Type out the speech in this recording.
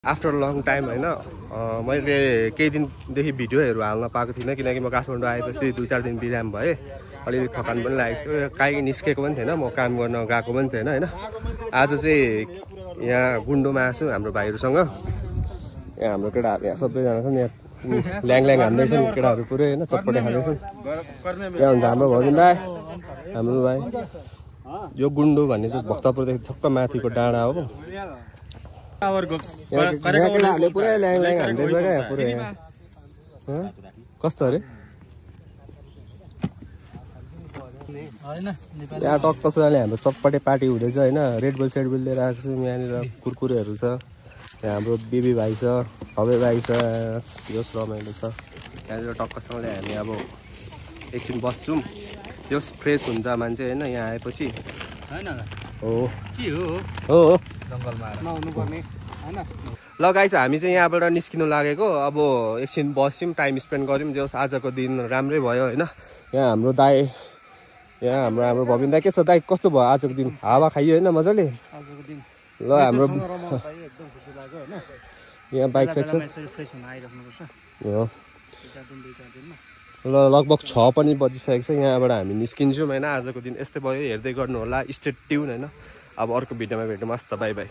After long time होइन मैले केही दिनदेखि भिडियोहरू हाल्न पाएको थिइनँ किनकि म काठमाडौँ आएपछि 2-4 दिन बिराम भएँ। अलिअलि थकान पनि लागेको थियो, काहीँ निस्केको पनि थिएन, म काम गर्न गएको पनि थिएन होइन। आज चाहिँ यहाँ गुन्डोमा आएको छु हाम्रो भाइहरूसँग। यहाँ हाम्रो केटाहरू यहाँ सबैजना छन्, यहाँ ल्याङ हान्दैछन् केटाहरू पुरै होइन, चटपटे खाँदैछन्। यहाँ हुन्छ हाम्रो भविन दाइ, हाम्रो भाइ। यो गुन्डो भन्ने चाहिँ भक्तपुरदेखि छक्क माथिको डाँडा हो। केटाहरूले पुरै ल्याङ हान्दैछ क्या पुरै। कस्तो अरे यहाँ टक्कसले हाम्रो चटपटे पार्टी हुँदैछ होइन। रेडबुल सेडबुल लिएर आएको छु, यहाँनिर कुरकुरेहरू छ। यहाँ हाम्रो बेबी भाइ छ, हवे भाइ छ, यस रमाइलो छ। यहाँनिर टक्कसँगले हामी अब एकछिन बस्छौँ, यस फ्रेस हुन्छ मान्छे होइन यहाँ आएपछि। हो ल गाइस, हामी चाहिँ यहाँबाट निस्किनु लागेको। अब एकछिन बस्यौँ, टाइम स्पेन्ड गऱ्यौँ, जस आजको दिन राम्रै भयो होइन। यहाँ हाम्रो दाइ, यहाँ हाम्रो भविन दाइ के छ दाइ, कस्तो भयो आजको दिन? हावा खाइयो होइन मजाले? ल हाम्रो यहाँ बाइक साइक छ हो। ल लगभग 6 पनि बजिसकेको छ। यहाँबाट हामी निस्किन्छौँ होइन। आजको दिन यस्तै भयो, हेर्दै गर्नु होला, स्टे ट्युन होइन। अब अर्को भिडियोमा भेटौँ, मस्त, बाई बाई।